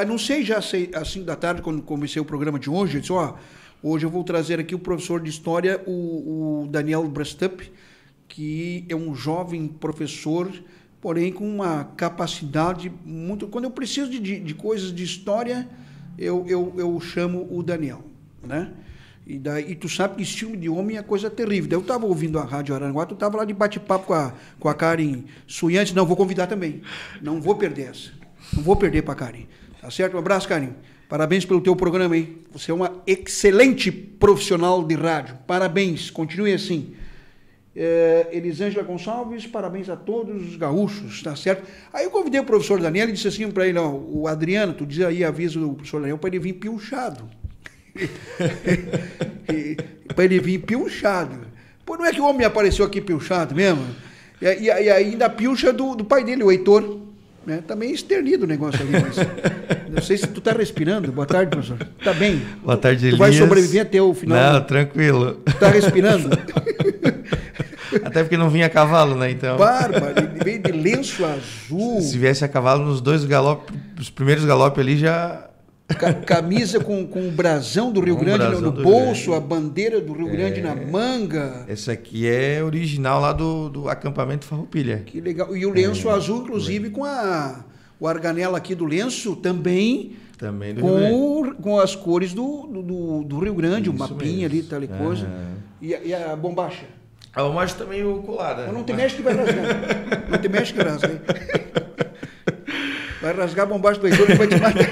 Não sei, já sei, às 5 da tarde, quando comecei o programa de hoje, eu disse, hoje eu vou trazer aqui o professor de História, o Daniel Brestup, que é um jovem professor, porém com uma capacidade muito... Quando eu preciso de coisas de história, eu chamo o Daniel, né? E tu sabe que esse filme de homem é coisa terrível. Daí eu estava ouvindo a Rádio Araranguá, tu estava lá de bate-papo com a Karen Suyantes. Não, vou convidar também. Não vou perder essa. Não vou perder para a Karen. Tá certo? Um abraço, Karen. Parabéns pelo teu programa aí. Você é uma excelente profissional de rádio. Parabéns. Continue assim. Elisângela Gonçalves, parabéns a todos os gaúchos, tá certo? Aí eu convidei o professor Daniel e disse assim para ele, o Adriano, tu diz aí, avisa o professor Daniel para ele vir piochado. Para ele vir piochado. Pô, não é que o homem apareceu aqui piochado mesmo? E ainda piocha do pai dele, o Heitor. Né? Tá meio esternido o negócio ali. Mas não sei se tu tá respirando. Boa tarde, professor. Tá bem? Boa tarde, Elias. Tu vai sobreviver até o final? Não, tranquilo. Tu tá respirando? Até porque não vinha a cavalo, né? Então... Bárbaro, ele veio de lenço azul. Se viesse a cavalo nos dois galopes, os primeiros galopes ali já... Camisa com o brasão do Rio Grande no bolso, a bandeira do Rio Grande na manga. Essa aqui é original lá do acampamento Farroupilha. Que legal. E o lenço azul, inclusive, com o arganela aqui do lenço também com as cores do Rio Grande, isso, o mapinha mesmo. Ali, tal e coisa. E a bombacha? A bombacha também colada. Mas não te mexe que vai rasgar. Não te mexe que rasga. Vai rasgar a bombacha do Heitor, ele vai te matar.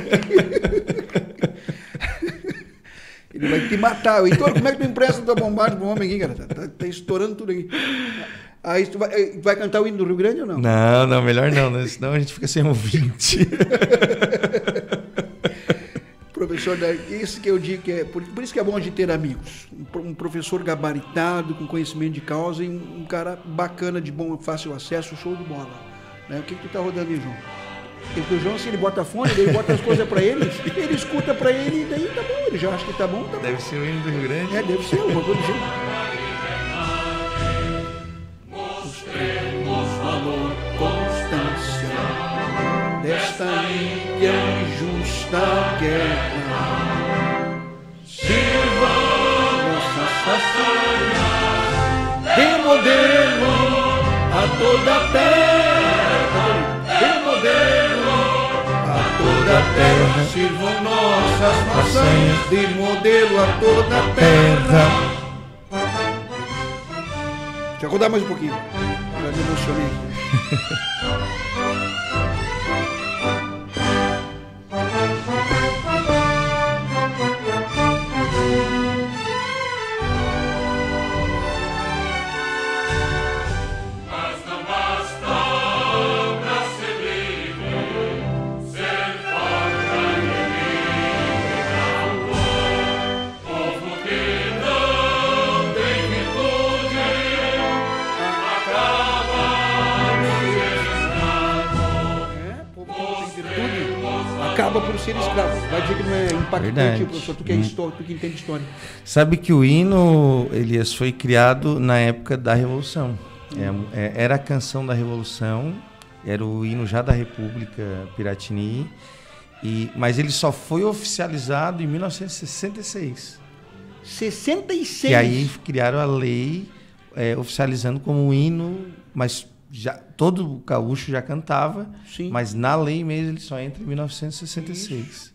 Ele vai te matar. Heitor, como é que tu empresta tua bombacha pro homem aqui, cara? Tá estourando tudo aqui. Aí tu vai cantar o hino do Rio Grande ou não? Não, melhor não, né? Senão a gente fica sem ouvinte. Professor, isso que eu digo que por isso que é bom a gente ter amigos. Um professor gabaritado, com conhecimento de causa e um cara bacana, de bom, fácil acesso, show de bola. Né? O que tu tá rodando aí, João? Porque o João, se ele bota fone, ele bota as coisas para ele escuta para ele e daí tá bom, ele já acha que tá bom, tá bom. Deve ser o hino do Rio Grande. Deve ser, uma coisa do jeito. Mostremos valor, constância desta ímpia e justa guerra. Sirva nossas façanhas de modelo a toda a terra. De modelo a toda a terra, sirvam nossas façanhas de modelo a toda a terra. Deixa eu rodar mais um pouquinho. Já me emocionei. Acaba por ser escravo. Vai dizer que não é impactante, professor, tu que é história, tu que entende história. Sabe que o hino, Elias, foi criado na época da Revolução. Era a canção da Revolução, era o hino já da República Piratini, mas ele só foi oficializado em 1966. 66? E aí criaram a lei oficializando como um hino, mas todo o gaúcho já cantava, sim, mas na lei mesmo ele só entra em 1966.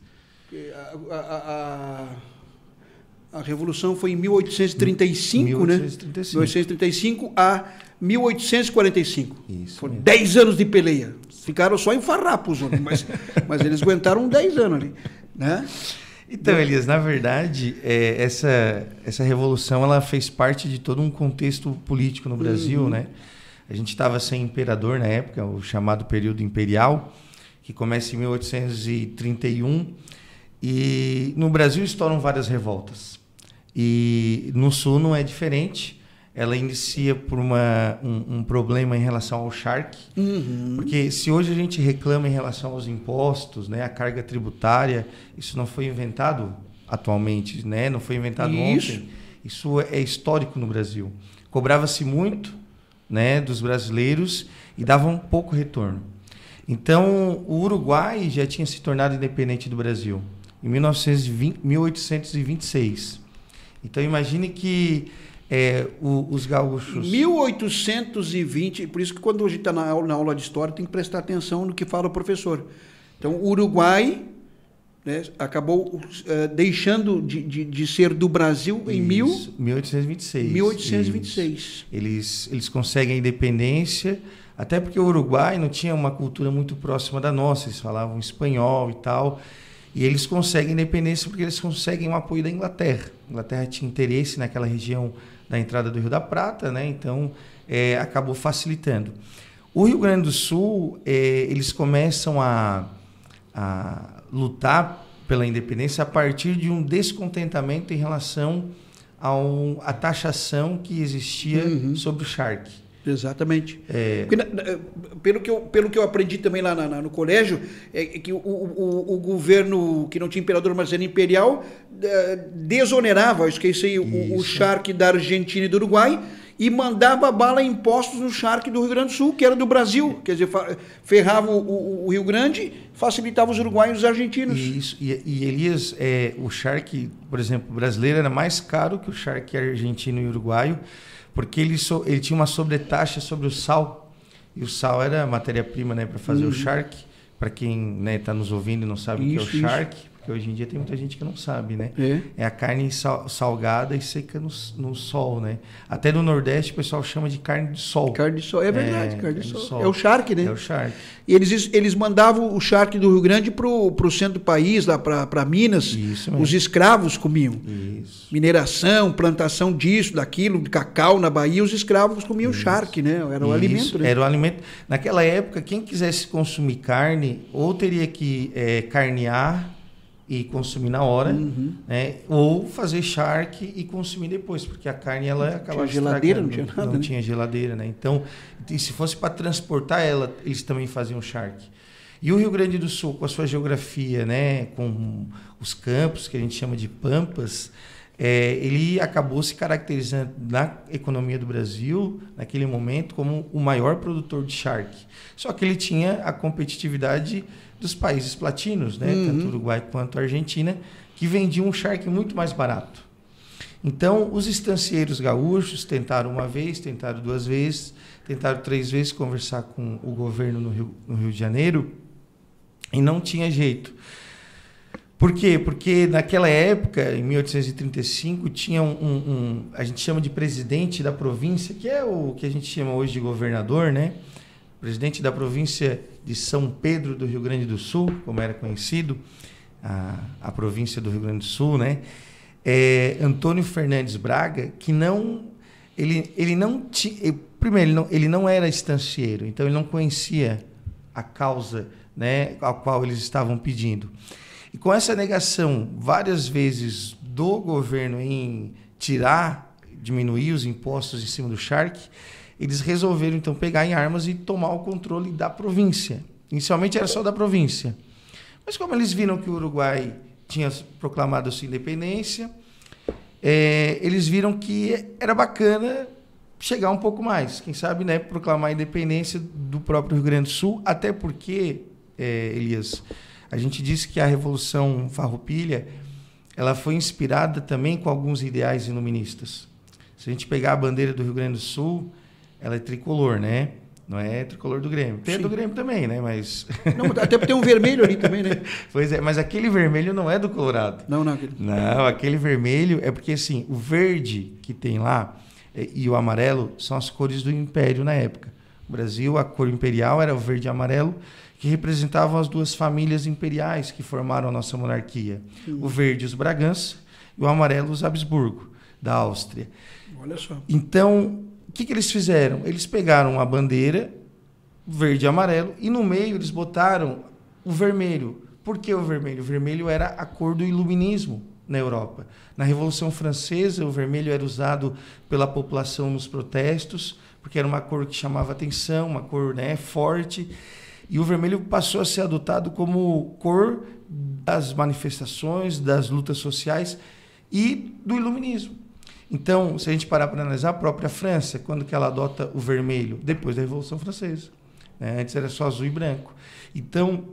A Revolução foi em 1835, né? 1835 a 1845. Isso. Foram 10 anos de peleia. Ficaram só em farrapos, mas eles aguentaram 10 anos ali, né? Então, Elias, na verdade, essa revolução ela fez parte de todo um contexto político no Brasil, né? A gente estava sem imperador na época, o chamado período imperial, que começa em 1831, e no Brasil estouram várias revoltas. E no Sul não é diferente. Ela inicia por um problema em relação ao charque, porque se hoje a gente reclama em relação aos impostos, né, a carga tributária, isso não foi inventado atualmente, né, não foi inventado ontem. Isso é histórico no Brasil. Cobrava-se muito, né, dos brasileiros e dava um pouco retorno. Então, o Uruguai já tinha se tornado independente do Brasil em 1826. Então, imagine que os gaúchos... 1820, por isso que quando a gente está na aula de história, tem que prestar atenção no que fala o professor. Então, o Uruguai, né, acabou deixando de ser do Brasil em 1826. 1826. Eles conseguem a independência, até porque o Uruguai não tinha uma cultura muito próxima da nossa, eles falavam espanhol e tal, e eles conseguem a independência porque eles conseguem o apoio da Inglaterra. A Inglaterra tinha interesse naquela região da entrada do Rio da Prata, né? Então acabou facilitando. O Rio Grande do Sul, eles começam a lutar pela independência a partir de um descontentamento em relação à taxação que existia sobre o charque. Exatamente. Porque, pelo que eu aprendi também lá no colégio, é que o governo, que não tinha imperador, mas era imperial, desonerava, eu esqueci, o charque da Argentina e do Uruguai, e mandava bala impostos no charque do Rio Grande do Sul, que era do Brasil. Quer dizer, ferrava o Rio Grande, facilitava os uruguaios e os argentinos. Isso. E Elias, o charque, por exemplo, brasileiro era mais caro que o charque argentino e uruguaio, porque ele tinha uma sobretaxa sobre o sal. E o sal era a matéria-prima, né, para fazer o charque. Para quem está nos ouvindo e não sabe o que é o charque, porque hoje em dia tem muita gente que não sabe, né? É a carne salgada e seca no sol, né? Até no Nordeste o pessoal chama de carne de sol. Carne de sol, é verdade, carne de sol. É o charque, né? É o charque. E eles mandavam o charque do Rio Grande pro centro do país, lá para Minas. Isso mesmo. Os escravos comiam. Isso. Mineração, plantação disso, daquilo, de cacau na Bahia, os escravos comiam charque, né? Era o alimento, né? Era o alimento. Naquela época, quem quisesse consumir carne, ou teria que carnear e consumir na hora, né? Ou fazer charque e consumir depois, porque a carne ela acaba geladeira, não tinha nada, não né? tinha geladeira, né? Então, e se fosse para transportar ela, eles também faziam charque. E o Rio Grande do Sul, com a sua geografia, né, com os campos que a gente chama de pampas, ele acabou se caracterizando na economia do Brasil, naquele momento, como o maior produtor de charque. Só que ele tinha a competitividade dos países latinos, né, tanto o Uruguai quanto a Argentina, que vendiam um charque muito mais barato. Então, os estancieiros gaúchos tentaram uma vez, tentaram duas vezes, tentaram 3 vezes conversar com o governo no Rio de Janeiro e não tinha jeito. Por quê? Porque naquela época, em 1835, tinha a gente chama de presidente da província, que é o que a gente chama hoje de governador, né? Presidente da província de São Pedro do Rio Grande do Sul, como era conhecido, a província do Rio Grande do Sul, né? Antônio Fernandes Braga, que ele não tinha, primeiro, ele não era estancieiro, então ele não conhecia a causa, né, a qual eles estavam pedindo. E com essa negação várias vezes do governo em diminuir os impostos em cima do charque, eles resolveram então pegar em armas e tomar o controle da província. Inicialmente era só da província. Mas como eles viram que o Uruguai tinha proclamado a sua independência, eles viram que era bacana chegar um pouco mais. Quem sabe, né, proclamar a independência do próprio Rio Grande do Sul, até porque, Elias, a gente disse que a Revolução Farroupilha ela foi inspirada também com alguns ideais iluministas. Se a gente pegar a bandeira do Rio Grande do Sul, ela é tricolor, né? Não é tricolor do Grêmio. Tem do Grêmio também, né? Mas... Não, até porque tem um vermelho ali também, né? Pois é, mas aquele vermelho não é do Colorado. Não. Não, aquele vermelho é porque, assim, o verde que tem lá e o amarelo são as cores do Império na época. No Brasil, a cor imperial era o verde e amarelo, que representavam as duas famílias imperiais que formaram a nossa monarquia. O verde, os Bragança, e o amarelo, os Habsburgo, da Áustria. Olha só. Então, o que eles fizeram? Eles pegaram a bandeira, verde e amarelo, e no meio eles botaram o vermelho. Por que o vermelho? O vermelho era a cor do iluminismo na Europa. Na Revolução Francesa, o vermelho era usado pela população nos protestos, porque era uma cor que chamava atenção, uma cor, né, forte. E o vermelho passou a ser adotado como cor das manifestações, das lutas sociais e do iluminismo. Então, se a gente parar para analisar, a própria França, quando que ela adota o vermelho? Depois da Revolução Francesa. né? Antes era só azul e branco. Então,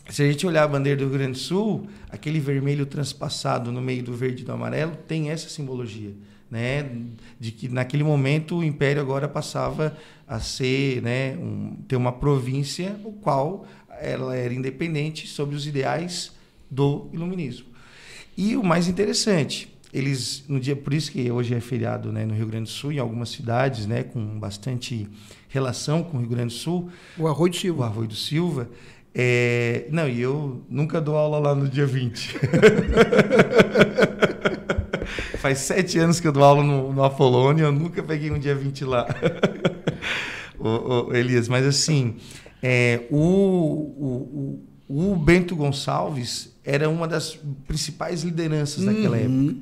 se a gente olhar a bandeira do Rio Grande do Sul, aquele vermelho transpassado no meio do verde e do amarelo tem essa simbologia, né? De que naquele momento o Império agora passava a ser, né, ter uma província, o qual ela era independente sobre os ideais do iluminismo. E o mais interessante, eles no dia, por isso que hoje é feriado, né, no Rio Grande do Sul, em algumas cidades, né, com bastante relação com o Rio Grande do Sul. O Arroio do Silva. O Arroio do Silva. Não, e eu nunca dou aula lá no dia 20. Faz 7 anos que eu dou aula no Apolônia, eu nunca peguei um dia 20 lá. Elias, mas assim, o Bento Gonçalves era uma das principais lideranças daquela época.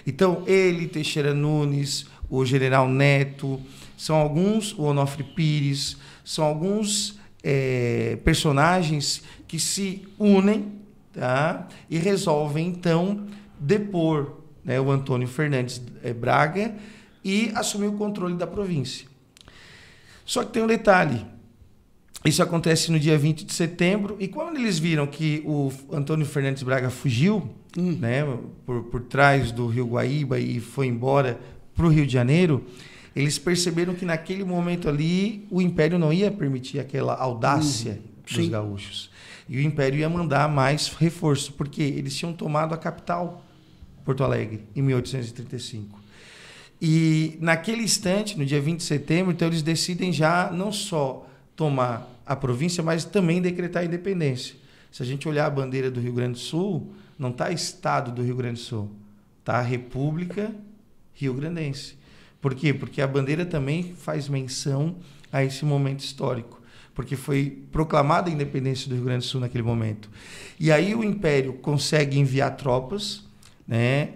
Então, ele, Teixeira Nunes, o General Neto, são alguns, o Onofre Pires, são alguns personagens que se unem, tá? E resolvem, então, depor, né, o Antônio Fernandes Braga e assumir o controle da província. Só que tem um detalhe. Isso acontece no dia 20 de setembro, e quando eles viram que o Antônio Fernandes Braga fugiu, né, por trás do Rio Guaíba e foi embora para o Rio de Janeiro, eles perceberam que naquele momento ali o Império não ia permitir aquela audácia dos gaúchos. E o Império ia mandar mais reforço, porque eles tinham tomado a capital, Porto Alegre, em 1835. E naquele instante, no dia 20 de setembro, então eles decidem já não só tomar a província, mas também decretar a independência. Se a gente olhar a bandeira do Rio Grande do Sul, não está Estado do Rio Grande do Sul, está a República Rio-Grandense. Por quê? Porque a bandeira também faz menção a esse momento histórico, porque foi proclamada a independência do Rio Grande do Sul naquele momento. E aí o Império consegue enviar tropas, né?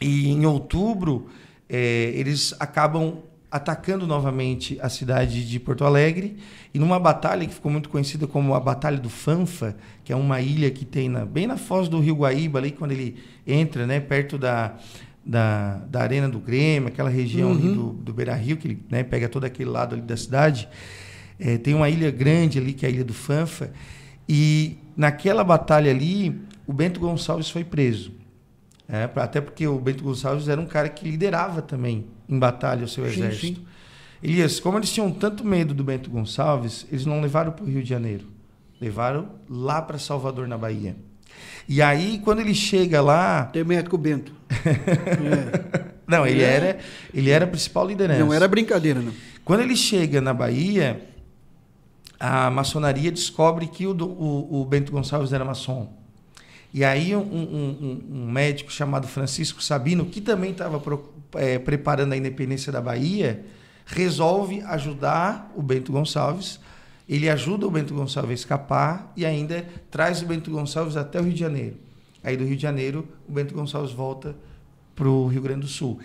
E em outubro eles acabam atacando novamente a cidade de Porto Alegre, e numa batalha que ficou muito conhecida como a Batalha do Fanfa, que é uma ilha que tem bem na foz do Rio Guaíba, ali quando ele entra, né, perto da Arena do Grêmio, aquela região ali do Beira-Rio, que ele, né, pega todo aquele lado ali da cidade. Tem uma ilha grande ali, que é a Ilha do Fanfa, e naquela batalha ali, o Bento Gonçalves foi preso. Até porque o Bento Gonçalves era um cara que liderava também em batalha o seu exército. Sim. Elias, como eles tinham tanto medo do Bento Gonçalves, eles não levaram para o Rio de Janeiro. Levaram lá para Salvador, na Bahia. E aí, quando ele chega lá... Tem medo com o Bento. Não, ele era a principal liderança. Não era brincadeira, não. Quando ele chega na Bahia, a maçonaria descobre que o Bento Gonçalves era maçom. E aí um médico chamado Francisco Sabino, que também estava preparando a independência da Bahia, resolve ajudar o Bento Gonçalves. Ele ajuda o Bento Gonçalves a escapar e ainda traz o Bento Gonçalves até o Rio de Janeiro. Aí do Rio de Janeiro, o Bento Gonçalves volta para o Rio Grande do Sul.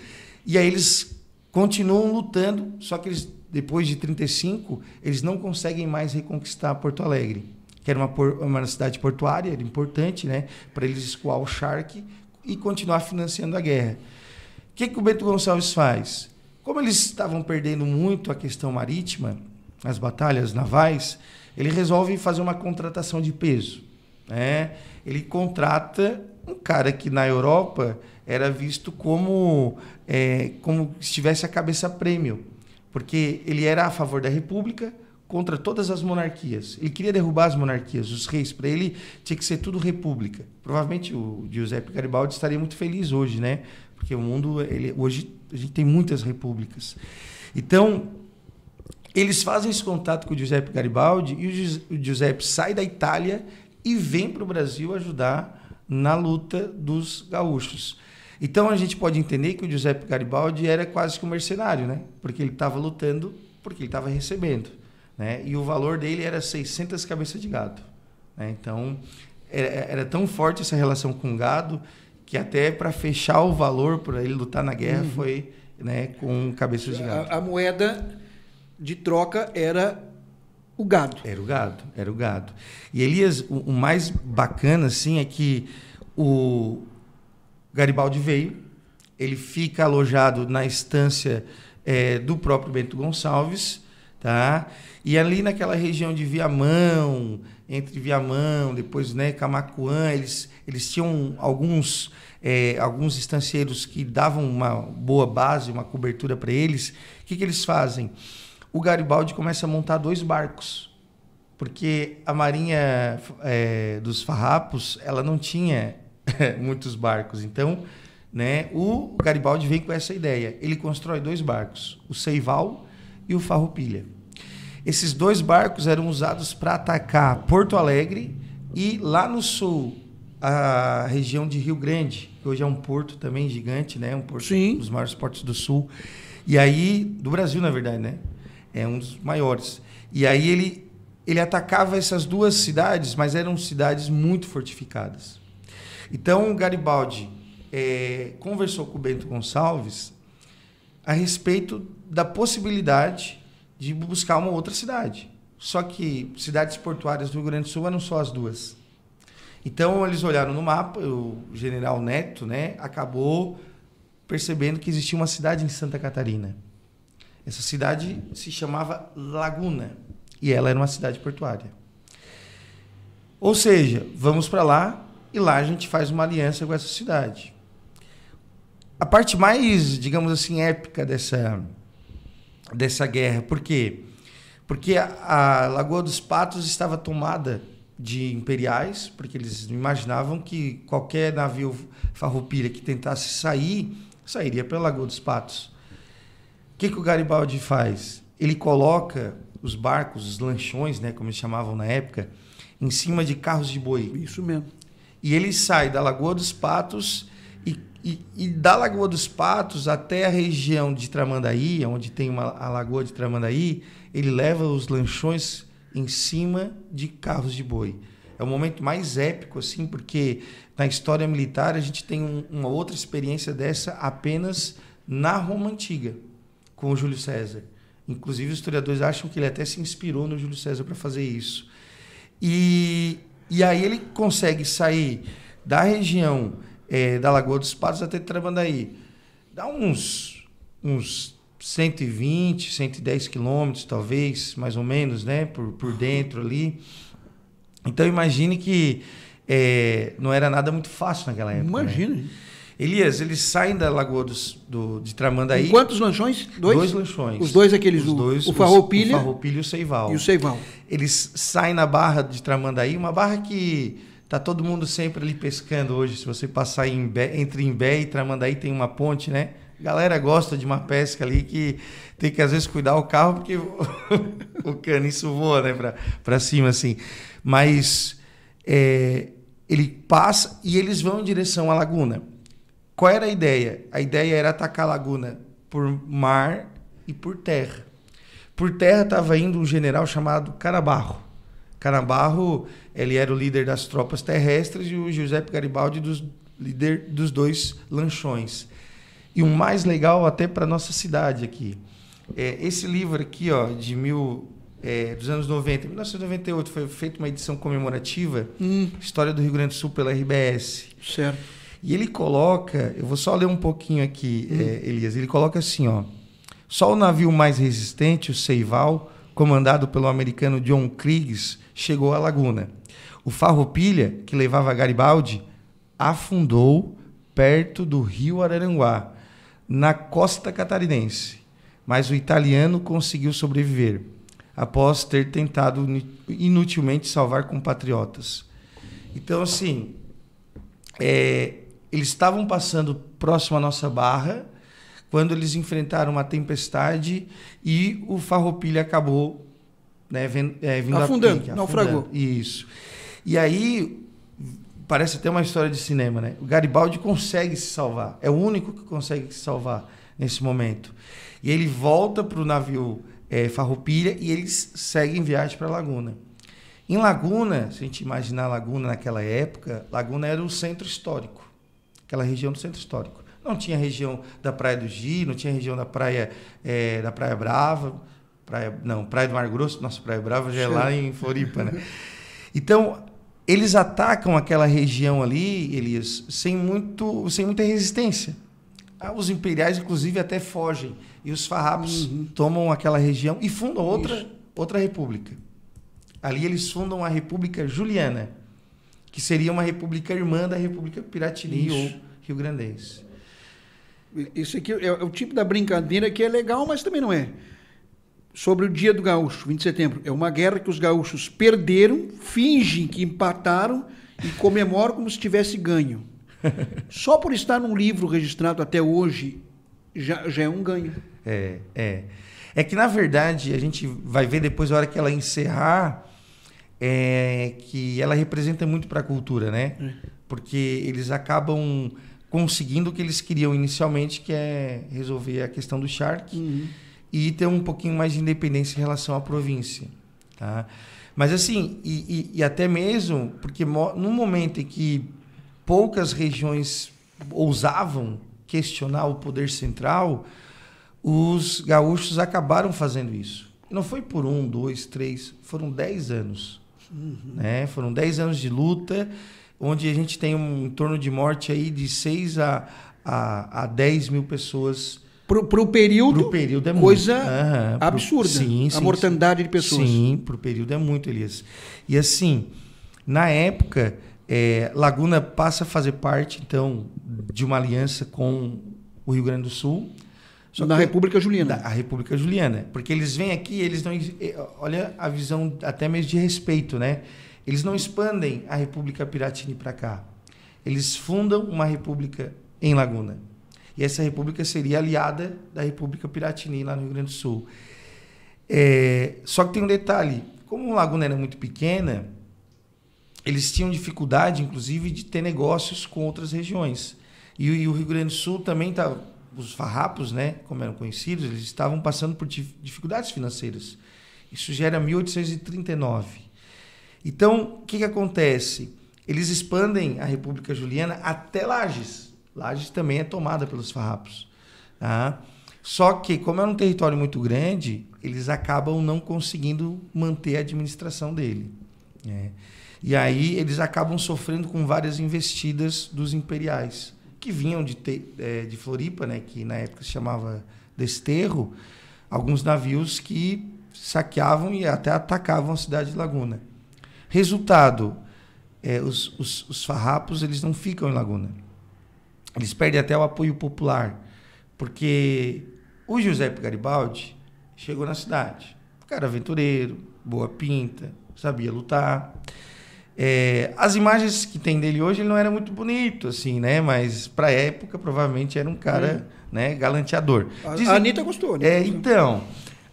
E aí eles continuam lutando, só que eles, depois de 1935, eles não conseguem mais reconquistar Porto Alegre, que era uma cidade portuária, era importante, né, para eles escoar o charque e continuar financiando a guerra. O que o Bento Gonçalves faz? Como eles estavam perdendo muito a questão marítima, as batalhas navais, ele resolve fazer uma contratação de peso, né? Ele contrata um cara que na Europa era visto como se estivesse a cabeça prêmio, porque ele era a favor da República contra todas as monarquias. Ele queria derrubar as monarquias, os reis. Para ele tinha que ser tudo república. Provavelmente o Giuseppe Garibaldi estaria muito feliz hoje, né? Porque o mundo, hoje a gente tem muitas repúblicas. Então, eles fazem esse contato com o Giuseppe Garibaldi e o Giuseppe sai da Itália e vem para o Brasil ajudar na luta dos gaúchos. Então, a gente pode entender que o Giuseppe Garibaldi era quase que um mercenário, né? Porque ele estava lutando, porque ele estava recebendo, né? E o valor dele era 600 cabeças de gado, né? Então, era tão forte essa relação com o gado que até para fechar o valor para ele lutar na guerra foi, né, com cabeças de gado. A moeda de troca era o gado. Era o gado. E, Elias, o mais bacana assim, é que o Garibaldi veio, ele fica alojado na estância do próprio Bento Gonçalves, tá? E ali naquela região de Viamão, entre Viamão, depois, né, Camaquã, eles tinham alguns estancieiros que davam uma boa base, uma cobertura para eles. O que eles fazem? O Garibaldi começa a montar 2 barcos, porque a Marinha dos Farrapos, ela não tinha muitos barcos. Então, né, o Garibaldi vem com essa ideia. Ele constrói 2 barcos, o Seival e o Farroupilha. Esses 2 barcos eram usados para atacar Porto Alegre e lá no sul, a região de Rio Grande, que hoje é um porto também gigante, né? Um porto, um dos maiores portos do sul. E aí, do Brasil, na verdade, né? É um dos maiores. E aí ele atacava essas 2 cidades, mas eram cidades muito fortificadas. Então, o Garibaldi conversou com o Bento Gonçalves a respeito da possibilidade de buscar uma outra cidade. Só que cidades portuárias do Rio Grande do Sul eram só as 2. Então, eles olharam no mapa, o general Neto, né, acabou percebendo que existia uma cidade em Santa Catarina. Essa cidade se chamava Laguna, e ela era uma cidade portuária. Ou seja, vamos para lá, e lá a gente faz uma aliança com essa cidade. A parte mais, digamos assim, épica dessa guerra, por quê? Porque a Lagoa dos Patos estava tomada de imperiais, porque eles imaginavam que qualquer navio farroupilha que tentasse sairia pela Lagoa dos Patos. O que o Garibaldi faz? Ele coloca os barcos, os lanchões, né, como eles chamavam na época, em cima de carros de boi. Isso mesmo. E ele sai da Lagoa dos Patos e da Lagoa dos Patos até a região de Tramandaí, onde tem a Lagoa de Tramandaí, ele leva os lanchões em cima de carros de boi. É o momento mais épico, assim, porque na história militar a gente tem uma outra experiência dessa apenas na Roma Antiga, com o Júlio César. Inclusive, os historiadores acham que ele até se inspirou no Júlio César para fazer isso. E aí ele consegue sair da região da Lagoa dos Patos até Tramandaí. Dá uns 120, 110 quilômetros, talvez, mais ou menos, né? Por dentro ali. Então, imagine que não era nada muito fácil naquela época. Imagina. Né? Elias, eles saem da Lagoa de Tramandaí. E quantos lanchões? 2 lanchões. Os 2 aqueles, o Farroupilha. O Farroupilha e o Seival. E o Seival. Eles saem na barra de Tramandaí, uma barra que tá todo mundo sempre ali pescando hoje. Se você passar entre Imbé e Tramandaí, tem uma ponte, né? A galera gosta de uma pesca ali que tem que, às vezes, cuidar o carro, porque o caniço voa, né, para cima, assim. Mas ele passa e eles vão em direção à laguna. Qual era a ideia? A ideia era atacar a laguna por mar e por terra. Por terra estava indo um general chamado Canabarro. Canabarro, ele era o líder das tropas terrestres e o Giuseppe Garibaldi líder dos 2 lanchões. E o mais legal até para nossa cidade aqui. Esse livro aqui, ó, dos anos 90, 1998, foi feita uma edição comemorativa, História do Rio Grande do Sul pela RBS. Certo. E ele coloca, eu vou só ler um pouquinho aqui, Elias, ele coloca assim, ó, só o navio mais resistente, o Seival, comandado pelo americano John Kriegs, chegou à laguna. O Farroupilha, que levava Garibaldi, afundou perto do rio Araranguá, na costa catarinense, mas o italiano conseguiu sobreviver, após ter tentado inutilmente salvar compatriotas. Então, assim, eles estavam passando próximo à nossa barra quando eles enfrentaram uma tempestade e o Farroupilha acabou, né, vindo afundando, a pique, naufragou. Isso. E aí, parece até uma história de cinema, né? O Garibaldi consegue se salvar. É o único que consegue se salvar nesse momento. E ele volta para o navio Farroupilha e eles seguem viagem para Laguna. Em Laguna, se a gente imaginar Laguna naquela época, Laguna era o centro histórico. Aquela região do centro histórico. Não tinha região da Praia do Gi, não tinha região da Praia Brava, Praia do Mar Grosso. Nossa, Praia Brava já é lá em Floripa, né? Então, eles atacam aquela região ali, Elias, sem muita resistência. Os imperiais, inclusive, até fogem. E os farrapos tomam aquela região e fundam outra república. Ali eles fundam a República Juliana, que seria uma república irmã da República Piratini ou Rio-Grandense. Isso aqui é o tipo da brincadeira que é legal, mas também não é. Sobre o Dia do Gaúcho, 20 de setembro. É uma guerra que os gaúchos perderam, fingem que empataram e comemoram como se tivesse ganho. Só por estar num livro registrado até hoje, já é um ganho. É que, na verdade, a gente vai ver depois, a hora que ela encerrar, que ela representa muito para a cultura, né? Porque eles acabam conseguindo o que eles queriam inicialmente, que é resolver a questão do charque e ter um pouquinho mais de independência em relação à província. Tá? Mas assim, e até mesmo, porque no momento em que poucas regiões ousavam questionar o poder central, os gaúchos acabaram fazendo isso. Não foi por 1, 2, 3, foram 10 anos. Né? Foram 10 anos de luta, onde a gente tem um entorno de morte aí de 6 a 10 mil pessoas. Para o período é coisa absurda. A mortandade de pessoas. Sim, para o período é muito, Elias. E assim, na época, Laguna passa a fazer parte, então, de uma aliança com o Rio Grande do Sul. Da República Juliana. A República Juliana. Porque eles vêm aqui, eles não... Olha a visão até mesmo de respeito, né? Eles não expandem a República Piratini para cá. Eles fundam uma república em Laguna. E essa república seria aliada da República Piratini, lá no Rio Grande do Sul. Só que tem um detalhe. Como Laguna era muito pequena, eles tinham dificuldade, inclusive, de ter negócios com outras regiões. E o Rio Grande do Sul também estava... Os farrapos, né, como eram conhecidos, eles estavam passando por dificuldades financeiras. Isso já era 1839. Então, o que acontece? Eles expandem a República Juliana até Lages. Lages também é tomada pelos farrapos. Tá? Só que, como é um território muito grande, eles acabam não conseguindo manter a administração dele. Né? E aí eles acabam sofrendo com várias investidas dos imperiais, que vinham de Floripa, né, que na época se chamava Desterro, alguns navios que saqueavam e até atacavam a cidade de Laguna. Resultado, os farrapos eles não ficam em Laguna. Eles perdem até o apoio popular, porque o Giuseppe Garibaldi chegou na cidade. O cara aventureiro, boa pinta, sabia lutar. As imagens que tem dele hoje, ele não era muito bonito, assim, né? Mas para a época, provavelmente era um cara, né, galanteador. A Anitta gostou, né? Então,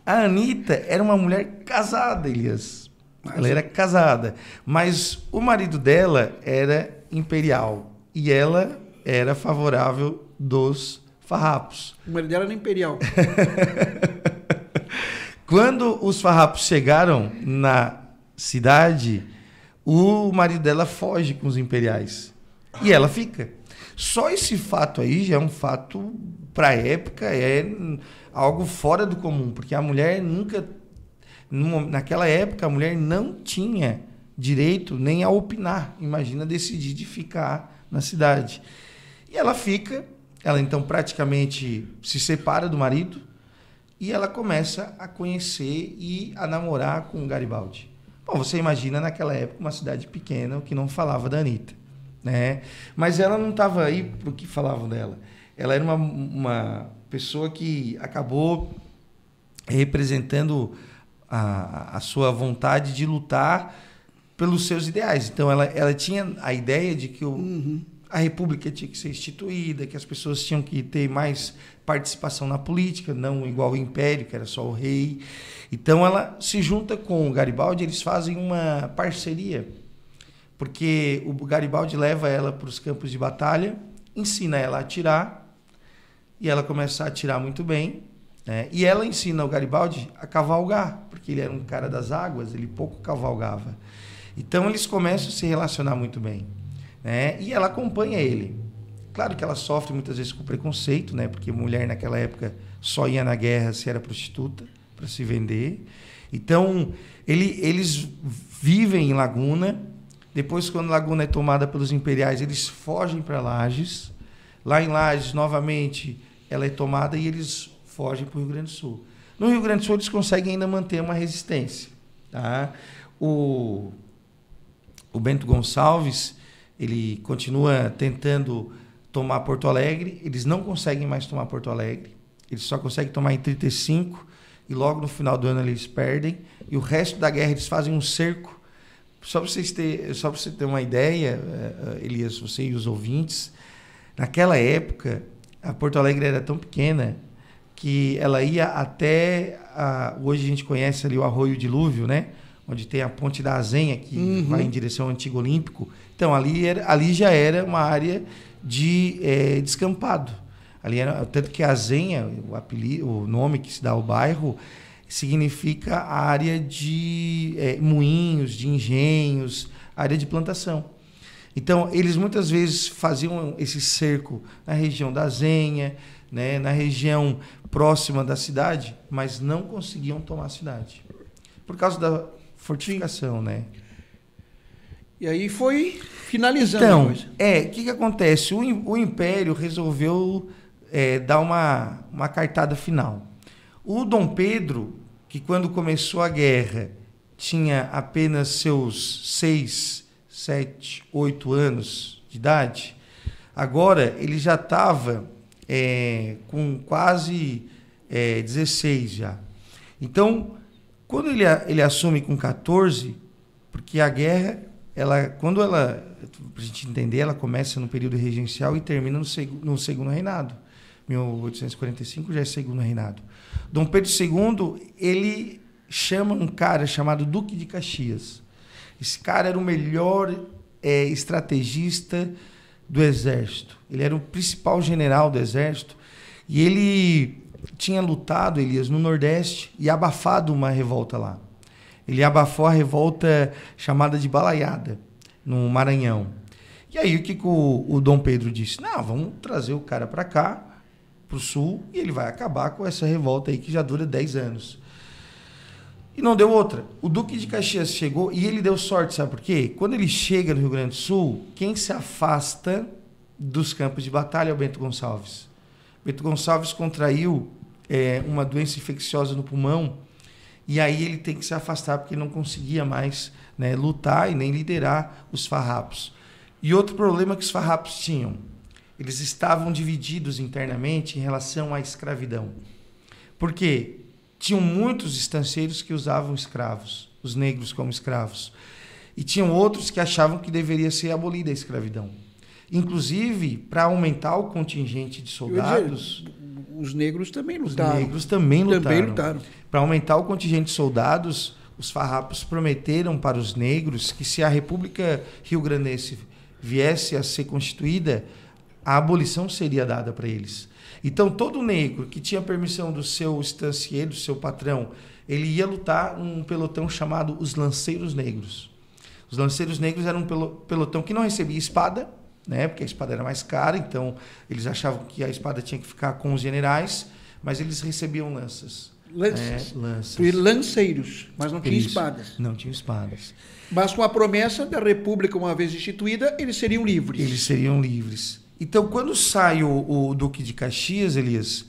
a Anitta era uma mulher casada, Elias. Ela era casada. Mas o marido dela era imperial. E ela era favorável dos farrapos. O marido dela era imperial. Quando os farrapos chegaram na cidade, o marido dela foge com os imperiais. E ela fica. Só esse fato aí já é um fato, para a época, algo fora do comum. Porque a mulher nunca... Naquela época, a mulher não tinha direito nem a opinar. Imagina decidir de ficar na cidade. E ela fica. Ela, então, praticamente se separa do marido. E ela começa a conhecer e a namorar com o Garibaldi. Bom, você imagina naquela época uma cidade pequena que não falava da Anitta, né? Mas ela não estava aí para o que falavam dela. Ela era uma pessoa que acabou representando a sua vontade de lutar pelos seus ideais. Então, ela tinha a ideia de que a república tinha que ser instituída, que as pessoas tinham que ter mais participação na política, não igual o império, que era só o rei. Então, ela se junta com o Garibaldi, eles fazem uma parceria, porque o Garibaldi leva ela para os campos de batalha, ensina ela a atirar, e ela começa a atirar muito bem, né? E ela ensina o Garibaldi a cavalgar, porque ele era um cara das águas, ele pouco cavalgava. Então, eles começam a se relacionar muito bem, né? E ela acompanha ele. Claro que ela sofre muitas vezes com preconceito, né? Porque mulher naquela época só ia na guerra se era prostituta, para se vender. Então, eles vivem em Laguna. Depois, quando Laguna é tomada pelos imperiais, eles fogem para Lages. Lá em Lages, novamente, ela é tomada e eles fogem para o Rio Grande do Sul. No Rio Grande do Sul, eles conseguem ainda manter uma resistência. Tá? O Bento Gonçalves, ele continua tentando tomar Porto Alegre, eles não conseguem mais tomar Porto Alegre, eles só conseguem tomar em 35, e logo no final do ano eles perdem, e o resto da guerra eles fazem um cerco. Só para você ter uma ideia, Elias, você e os ouvintes, naquela época, a Porto Alegre era tão pequena que ela ia até, hoje a gente conhece ali o Arroio Dilúvio, né? Onde tem a Ponte da Azenha, que vai em direção ao Antigo Olímpico. Então, ali já era uma área de descampado. Ali era, tanto que a Azenha, o nome que se dá ao bairro, significa a área de moinhos, de engenhos, área de plantação. Então, eles muitas vezes faziam esse cerco na região da Azenha, né, na região próxima da cidade, mas não conseguiam tomar a cidade. Por causa da fortificação, né? E aí foi finalizando então, a coisa. O que acontece? O Império resolveu dar uma cartada final. O Dom Pedro, que quando começou a guerra tinha apenas seus 6, 7, 8 anos de idade, agora ele já estava com quase 16 já. Então, quando ele assume com 14, porque a guerra, para a gente entender, ela começa no período regencial e termina no segundo reinado. 1845 já é segundo reinado. Dom Pedro II, ele chama um cara chamado Duque de Caxias. Esse cara era o melhor estrategista do exército. Ele era o principal general do exército e ele tinha lutado, Elias, no Nordeste e abafado uma revolta lá. Ele abafou a revolta chamada de Balaiada, no Maranhão. E aí o que o Dom Pedro disse? Não, vamos trazer o cara para cá, para o sul, e ele vai acabar com essa revolta aí que já dura 10 anos. E não deu outra. O Duque de Caxias chegou e ele deu sorte, sabe por quê? Quando ele chega no Rio Grande do Sul, quem se afasta dos campos de batalha é o Bento Gonçalves. Bento Gonçalves contraiu uma doença infecciosa no pulmão e aí ele tem que se afastar porque ele não conseguia mais, né, lutar e nem liderar os farrapos. E outro problema que os farrapos tinham, eles estavam divididos internamente em relação à escravidão. Por quê? Tinham muitos estancieiros que usavam escravos, os negros como escravos. E tinham outros que achavam que deveria ser abolida a escravidão. Inclusive, para aumentar o contingente de soldados... Os negros também lutaram. Os negros também lutaram. Para aumentar o contingente de soldados, os farrapos prometeram para os negros que se a República Rio-Grandense viesse a ser constituída, a abolição seria dada para eles. Então, todo negro que tinha permissão do seu estancieiro, do seu patrão, ele ia lutar num pelotão chamado os Lanceiros Negros. Os Lanceiros Negros eram um pelotão que não recebia espada, né, porque a espada era mais cara, então eles achavam que a espada tinha que ficar com os generais, mas eles recebiam lanças. Lanças. E lanceiros, mas não tinha espadas. Não tinham espadas. Mas com a promessa da República, uma vez instituída, eles seriam livres. Eles seriam livres. Então, quando sai o Duque de Caxias, Elias,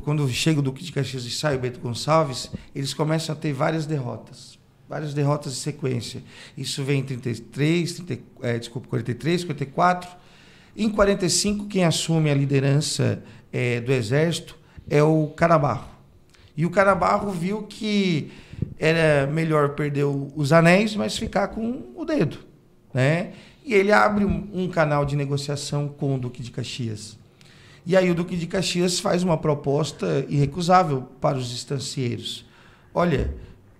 quando chega o Duque de Caxias e sai o Bento Gonçalves, eles começam a ter várias derrotas em sequência. Isso vem em 43, 54. Em 45, quem assume a liderança do Exército é o Canabarro. E o Canabarro viu que era melhor perder os anéis, mas ficar com o dedo, né? E ele abre um canal de negociação com o Duque de Caxias. E aí o Duque de Caxias faz uma proposta irrecusável para os estancieiros. Olha,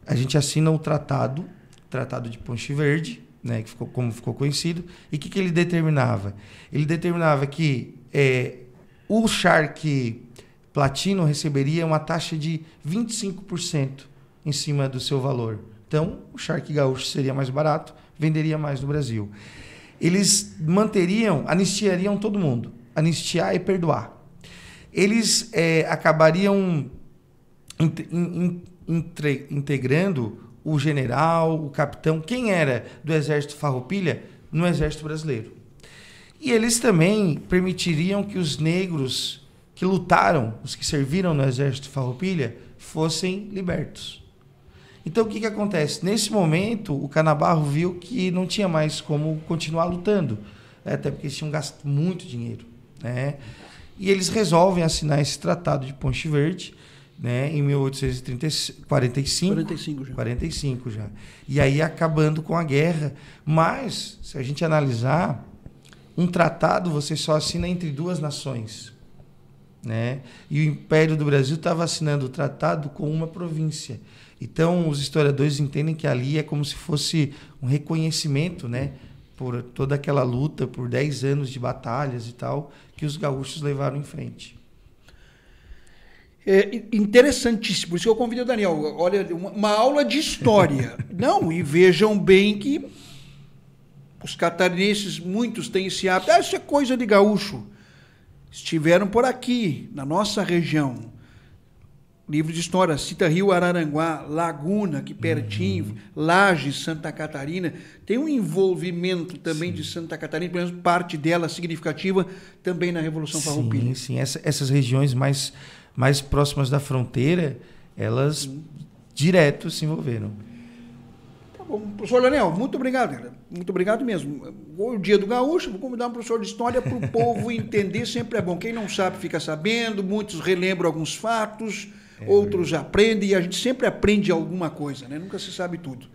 a gente assina o Tratado de Ponche Verde, né, como ficou conhecido, e o que ele determinava? Ele determinava que o charque platino receberia uma taxa de 25% em cima do seu valor. Então, o charque gaúcho seria mais barato, venderia mais no Brasil. Eles anistiariam todo mundo. Anistiar e perdoar. Eles acabariam integrando o general, o capitão, quem era do Exército Farroupilha, no Exército Brasileiro. E eles também permitiriam que os negros que lutaram, os que serviram no Exército Farroupilha, fossem libertos. Então, o que acontece? Nesse momento, o Canabarro viu que não tinha mais como continuar lutando, até porque eles tinham gasto muito dinheiro, né? E eles resolvem assinar esse Tratado de Ponte Verde, né, em 1845 já. E aí acabando com a guerra. Mas, se a gente analisar, um tratado você só assina entre duas nações, né? E o Império do Brasil estava assinando o tratado com uma província. Então, os historiadores entendem que ali é como se fosse um reconhecimento, né, por toda aquela luta, por 10 anos de batalhas e tal, que os gaúchos levaram em frente. É interessantíssimo, por isso que eu convido o Daniel. Olha, uma aula de história. Não, e vejam bem que os catarinenses, muitos têm esse hábito. Isso é coisa de gaúcho. Estiveram por aqui, na nossa região. Livro de história, cita Rio Araranguá, Laguna, aqui pertinho, Lages, Santa Catarina. Tem um envolvimento também de Santa Catarina, pelo menos parte dela significativa, também na Revolução Farroupilha. Sim. Essas regiões mais próximas da fronteira, elas direto se envolveram. Tá bom. Professor Daniel, muito obrigado. Muito obrigado mesmo. O Dia do Gaúcho, vou convidar um professor de história para o povo entender, sempre é bom. Quem não sabe fica sabendo, muitos relembram alguns fatos, outros aprendem, e a gente sempre aprende alguma coisa, né? Nunca se sabe tudo.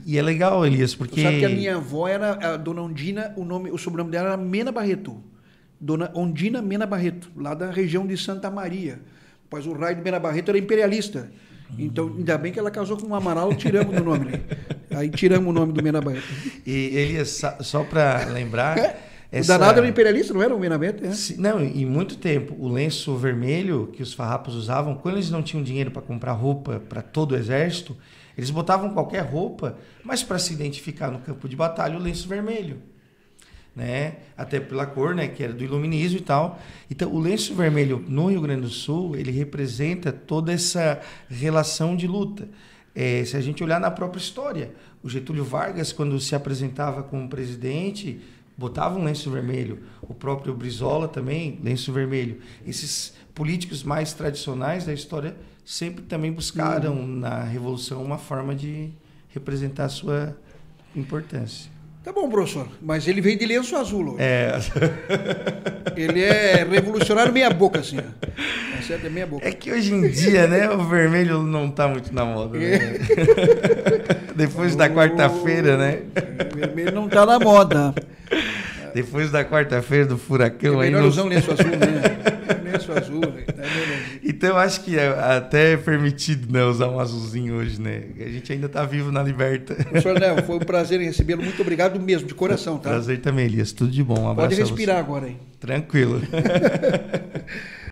E é legal, Elias, porque... Você sabe que a minha avó era a Dona Ondina, o sobrenome dela era Mena Barreto. Dona Ondina Mena Barreto, lá da região de Santa Maria. Pois o raio de Mena Barreto era imperialista. Então, ainda bem que ela casou com um Amaral, tiramos do nome, né? Aí tiramos o nome do Mena Barreto. E Elias, só para lembrar... O danado era imperialista, não era o Mena Barreto? Não, em muito tempo, o lenço vermelho que os farrapos usavam, quando eles não tinham dinheiro para comprar roupa para todo o exército, eles botavam qualquer roupa, mas para se identificar no campo de batalha, o lenço vermelho. Né? Até pela cor, né, que era do iluminismo e tal. Então, o lenço vermelho no Rio Grande do Sul, ele representa toda essa relação de luta. Se a gente olhar na própria história, o Getúlio Vargas, quando se apresentava como presidente, botava um lenço vermelho. O próprio Brizola também, lenço vermelho. Esses políticos mais tradicionais da história sempre também buscaram na Revolução uma forma de representar a sua importância. Tá bom, professor, mas ele veio de lenço azul hoje. Ele é revolucionário meia boca, assim. É certo, é meia boca. É que hoje em dia, né, o vermelho não tá muito na moda, né? Depois da quarta-feira, né? O vermelho não tá na moda. Depois da quarta-feira do furacão... É melhor usar um lenço azul, né? Lenço azul, Então, acho que até é permitido, né, usar um azulzinho hoje, né? A gente ainda tá vivo na liberta. Professor Léo, foi um prazer em recebê-lo. Muito obrigado mesmo, de coração, tá? Prazer também, Elias. Tudo de bom. Um abraço. Pode respirar agora, hein? Tranquilo.